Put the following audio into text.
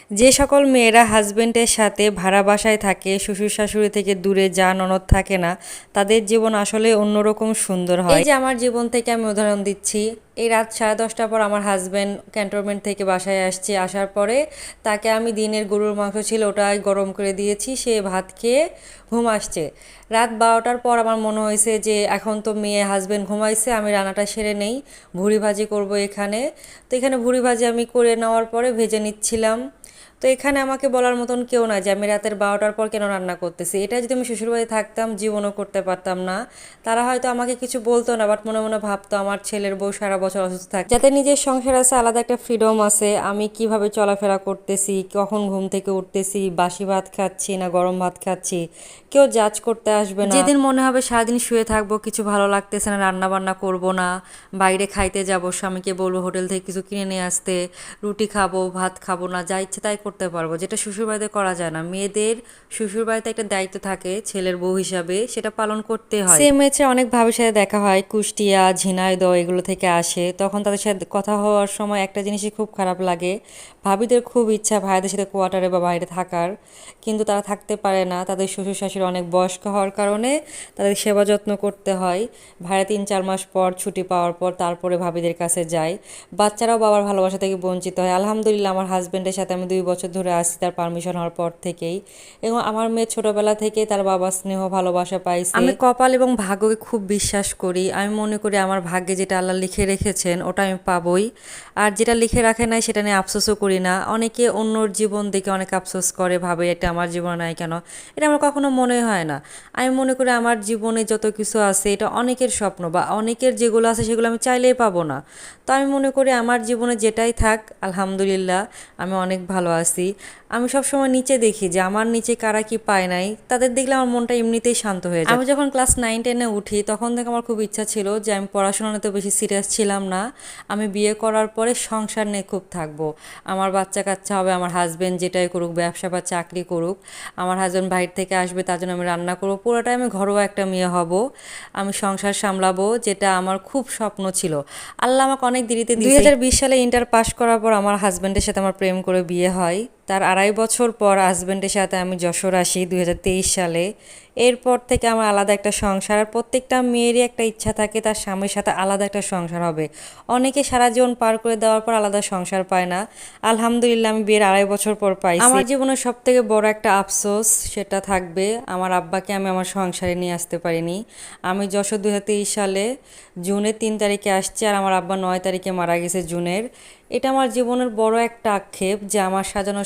যে সকল মেয়েরা হাজবেন্ডের সাথে ভাড়া বাসায় থাকে, শ্বশুর শাশুড়ি থেকে দূরে যা ননদ থাকে না, তাদের জীবন আসলে অন্যরকম সুন্দর হয়। এই যে আমার জীবন থেকে আমি উদাহরণ দিচ্ছি, এই রাত 10:30টার পর আমার হাজবেন্ড ক্যান্টনমেন্ট থেকে বাসায় আসছে। আসার পরে তাকে আমি দিনের গরুর মাংস ছিল ওটাই গরম করে দিয়েছি, সে ভাত খেয়ে ঘুম আসছে। রাত 12টার পর আমার মনে হয়েছে যে এখন তো মেয়ে হাজবেন্ড ঘুমাইছে, আমি রান্নাটা সেরে নেই, ভুড়ি ভাজি করব এখানে। তো এখানে ভুড়ি ভাজি আমি করে নেওয়ার পরে ভেজে নিচ্ছিলাম। তো এখানে আমাকে বলার মতন কেউ নাই যে আমি রাতের 12টার পর কেন রান্না করতেছি। এটা যদি আমি শ্বশুরবাড়ি থাকতাম জীবনও করতে পারতাম না। তারা হয়তো আমাকে কিছু বলতো না, বাট মনে মনে ভাবতো আমার ছেলের বউ সারা বছর অসুস্থ থাকে, যাতে নিজের সংসার আছে, আলাদা একটা ফ্রিডম আছে, আমি কিভাবে চলাফেরা করতেছি, কখন ঘুম থেকে উঠতেছি, বাসি ভাত খাচ্ছি না গরম ভাত খাচ্ছি, কেউ জাজ করতে আসবে না। যেদিন মনে হবে সারাদিন শুয়ে থাকবো, কিছু ভালো লাগতেছে না, রান্না বান্না করবো না, বাইরে খাইতে যাবো, স্বামীকে বলবো হোটেল থেকে কিছু কিনে নিয়ে আসতে, রুটি খাবো, ভাত খাবো না, যা ইচ্ছে তাই করতে পারবো, যেটা শ্বশুরবাড়িতে করা যায় না। মেয়েদের শ্বশুরবাড়িতে একটা দায়িত্ব থাকে ছেলের বউ হিসাবে, সেটা পালন করতে হয়। সেম হচ্ছে অনেক ভাবির সাথে দেখা হয়, কুষ্টিয়া ঝিনাইদহ এগুলো থেকে আসে, তখন তাদের সাথে কথা হওয়ার সময় একটা জিনিসই খুব খারাপ লাগে, ভাবিদের খুব ইচ্ছা ভাইদের সাথে কোয়ার্টারে বা বাইরে থাকার, কিন্তু তারা থাকতে পারে না। তাদের শ্বশুর শাশুড়ি অনেক বয়স্ক হওয়ার কারণে তাদের সেবা যত্ন করতে হয়। ভাইরা 3-4 মাস পর ছুটি পাওয়ার পর তারপরে ভাবিদের কাছে যায়। বাচ্চারাও বাবার ভালোবাসা থেকে বঞ্চিত হয়। আলহামদুলিল্লাহ আমার হাজব্যান্ডের সাথে আমি 2 বছর ধরে আসছি তার পারমিশন হওয়ার পর থেকেই, এবং আমার মেয়ে ছোটবেলা থেকে তার বাবার স্নেহ ভালোবাসা পাইছে। আমি কপাল এবং ভাগ্যকে খুব বিশ্বাস করি। আমি মনে করি আমার ভাগ্যে যেটা আল্লাহ লিখে রেখেছেন ওটা আমি পাবই, আর যেটা লিখে রাখে নাই সেটা নিয়ে আফসোসও করি না। অনেকে অন্যর জীবন দেখে অনেক আফসোস করে, ভাবে এটা আমার জীবনে নাই কেন, এটা আমার কখনো মনে হয় না। আমি মনে করি আমার জীবনে যত কিছু আছে এটা অনেকের স্বপ্ন, বা অনেকের যেগুলো আছে সেগুলো আমি চাইলেই পাবো না। তো আমি মনে করি আমার জীবনে যেটাই থাক আলহামদুলিল্লাহ আমি অনেক ভালো আছি। আমি সবসময় নিচে দেখি যে আমার নিচে কারা কি পায় নাই, তাদের দেখলে আমার মনটা এমনিতেই শান্ত হয়ে যায়। আমি যখন ক্লাস 9-10-এ উঠি তখন থেকে আমার খুব ইচ্ছা ছিল যে আমি পড়াশোনা নিতে বেশি সিরিয়াস ছিলাম না, আমি বিয়ে করার পরে সংসার নিয়ে খুব থাকবো, আমার বাচ্চা কাচ্চা হবে, আমার হাজব্যান্ড যেটাই করুক, ব্যবসা বা চাকরি করুক, আমার হাজব্যান্ড বাইরে থেকে আসবে তার জন্য আমি রান্না করবো, পুরোটাই আমি ঘরোয়া একটা মেয়ে হব, আমি সংসার সামলাবো, যেটা আমার খুব স্বপ্ন ছিল। আল্লাহ আমাকে অনেক দেরিতে দিয়েছে। 2020 সালে ইন্টার পাস করার পর আমার হাজব্যান্ডের সাথে আমার প্রেম করে বিয়ে হয়। তার 2.5 বছর পর হাজব্যান্ডের সাথে আমি যশোর আসি 2023 সালে। এরপর থেকে আমার আলাদা একটা সংসার। আর প্রত্যেকটা মেয়েরই একটা ইচ্ছা থাকে তার স্বামীর সাথে আলাদা একটা সংসার হবে। অনেকে সারা জীবন পার করে দেওয়ার পর আলাদা সংসার পায় না, আলহামদুলিল্লাহ আমি বিয়ের 2.5 বছর পর পাইছি। আমার জীবনের সব থেকে বড় একটা আফসোস সেটা থাকবে আমার আব্বাকে আমি আমার সংসারে নিয়ে আসতে পারিনি। আমি যশোর 2023 সালে জুনের 3 তারিখে আসছি, আর আমার আব্বা 9 তারিখে মারা গেছে জুনের। এটা আমার জীবনের বড় একটা আক্ষেপ যে আমার সাজানো